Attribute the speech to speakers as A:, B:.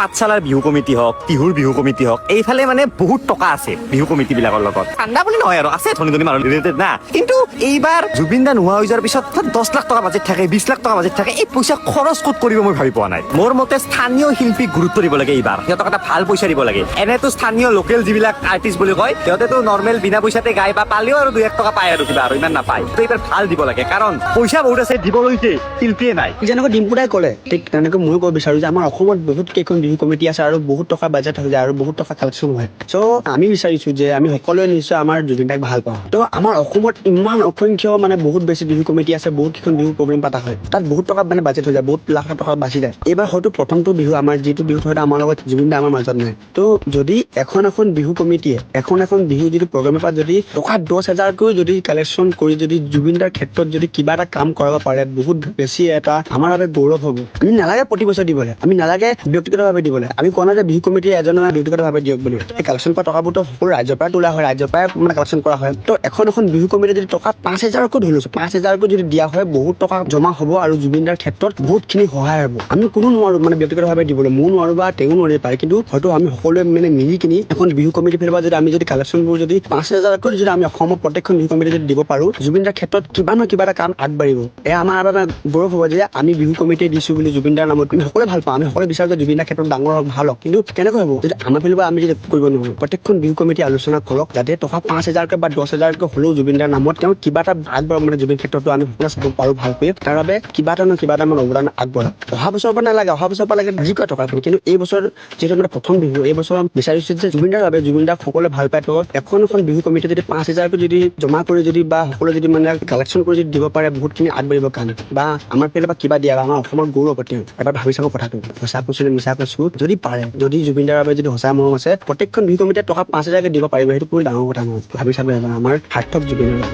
A: পাঠশালাৰ বিহু কমিটি হওক, টিহুৰ বিহু কমিটি হওক, এইফালে মানে বহুত টকা আছে বিহু কমিটি বিলাকৰ লগত। ঠাণ্ডা বুলি নহয় আৰু আছে ধনী ধনী মানুহ ৰিলেটেড না। কিন্তু এইবাৰ জুবিন দা নোহোৱা হৈ যোৱাৰ পিছত 10 লাখ টকা বাজেট থাকে, 20 লাখ টকা বাজেট থাকে, এই পইচা খৰচ ক'ত কৰিব মই ভাবি পোৱা নাই। মোৰ মতে স্থানীয় শিল্পীক গুৰুত্ব দিব লাগে এইবাৰ, সিহঁতক এটা ভাল পইচা দিব লাগে। এনেতো স্থানীয় লোকেল যিবিলাক আৰ্টিষ্ট বুলি কয় সিহঁতেতো নৰ্মেল বিনা পইচাতে গায় বা পালেও আৰু 2-1 টকা পায় আৰু কিবা আৰু ইমান নাপায়। তো এইবাৰ ভাল দিব লাগে, কাৰণ পইচা বহুত আছে দিবলৈকে, শিল্পীয়ে নাই।
B: যেনেকৈ ডিম্পুদাই ক'লে ঠিক তেনেকৈ ময়ো ক'ব বিচাৰোঁ যে আমাৰ অসমত বহুত কেইখন বিহু কমিটি আছে আৰু বহুত টকা বাজেট হৈ যায় আৰু বহুত টকা কালেকশ্যন হয়। চ' আমি বিচাৰিছোঁ যে আমি সকলোৱে নিশ্চয় আমাৰ জুবিন দাক ভাল পাওঁ। তো আমাৰ অসমত ইমান অসংখ্য মানে বহুত বেছি বিহু কমিটি আছে, বহুত কেইখন বিহু প্ৰগ্ৰেম পতা হয়, তাত বহুত টকা মানে বাজেট হৈ যায়, বহুত লাখ টকা বাচি যায়। এইবাৰ হয়তো প্ৰথমটো বিহু আমাৰ যিটো বিহুত হয়তো আমাৰ লগত জুবিন দা আমাৰ মাজত নাই। তো যদি এখন বিহু কমিটিয়ে এখন বিহু যদি প্ৰগ্ৰেমৰ পৰা যদি টকা 10,000কৈও যদি কালেকশ্যন কৰি যদি জুবিন দাৰ ক্ষেত্ৰত যদি কিবা এটা কাম কৰাব পাৰে, বহুত বেছি এটা আমাৰ বাবে গৌৰৱ হ'ব। আমি নালাগে প্ৰতি বছৰ দিবলৈ, আমি নালাগে ব্যক্তিগতভাৱে দিবলৈ। আমি কোৱা নাই যে বিহু কমিটিয়ে এজনৰ ব্যক্তিগতভাৱে দিয়ক বুলি। এই কালেকশ্যন কৰা টকাবোৰতো সকলো ৰাইজৰ পৰা তোলা হয়, ৰাইজৰ পৰাই মানে কালেকশ্যন কৰা হয়। তো এখন বিহু কমিটিয়ে যদি টকা 5,000কৈ ধৰি লৈছোঁ, 5,000কৈ যদি দিয়া হয়, বহুত টকা জমা হ'ব আৰু জুবিন দাৰ ক্ষেত্ৰত বহুতখিনি সহায় হ'ব। আমি কোনো নোৱাৰোঁ মানে ব্যক্তিগতভাৱে দিবলৈ, ময়ো নোৱাৰোঁ বা তেওঁ নোৱাৰিব পাৰে, কিন্তু হয়তো আমি সকলোৱে মানে মিলি কিনি এখন বিহু কমিটিৰ ফালৰ পৰা যদি আমি যদি কালেকশ্যনবোৰ যদি 5,000কৈ যদি আমি অসমৰ প্ৰত্যেকখন বিহু কমিটি যদি দিব পাৰোঁ, জুবিন দাৰ ক্ষেত্ৰত কিবা নহয় কিবা এটা কাম আগবাঢ়িব। এয়া আমাৰ বাবে গৌৰৱ হ'ব যে আমি বিহু কমিটিয়ে দিছোঁ বুলি জুবিন দাৰ নামত। আমি সকলোৱে ভাল পাওঁ, আমি সকলোৱে বিচাৰোঁ যে জুবিন দাৰ ক্ষেত্ৰত ডাঙৰ হওক, ভাল হওক, কিন্তু কেনেকৈ হ'ব যদি আমাৰ ফালৰ পৰা আমি যদি কৰিব নোৱাৰোঁ। প্ৰত্যেকখন বিহু কমিটি আলোচনা কৰক, যাতে টকা 5,000কৈ বা 10,000কৈ হ'লেও জুবিন দাৰ নামত তেওঁ কিবা এটা আগবঢ়াওক, মানে জুবিন ক্ষেত্ৰতো আমি সকলোৱে চাব পাৰোঁ ভালকৈ। তাৰ বাবে কিবা এটা নহয় কিবা এটা মানে অৱদান আগবঢ়াওক। অহা বছৰৰ পৰা নালাগে, অহা বছৰৰ পৰা লাগে যিকৈ টকা পাব, কিন্তু এই বছৰ যিহেতু মানে প্ৰথম বিহু, এই বছৰ বিচাৰিছোঁ যে জুবিন দাৰ বাবে, জুবিন দাক সকলোৱে ভাল পায়। তো এখন বিহু কমিটি যদি 5,000কৈ যদি জমা কৰি যদি বা সকলোৱে যদি মানে কালেকশ্যন কৰি যদি দিব পাৰে, বহুতখিনি আগবাঢ়িব কাৰণে বা আমাৰ ফালৰ পৰা কিবা দিয়া বা আমাৰ অসমৰ গৌৰৱ তেওঁ। এবাৰ ভাবি চাব কথাটো, সঁচা কৈছোঁ নে মিছা কৈছোঁ। যদি পাৰে, যদি জুবিন দাৰ বাবে যদি সঁচা মৰম আছে, প্ৰত্যেকখন বিহু কমিটিয়ে টকা 5,000কৈ দিব পাৰিব, সেইটো কোনো ডাঙৰ কথা নহয়। ভাবি চাব এবাৰ আমাৰ সাৰ্থক জুবিনৰ বাবে।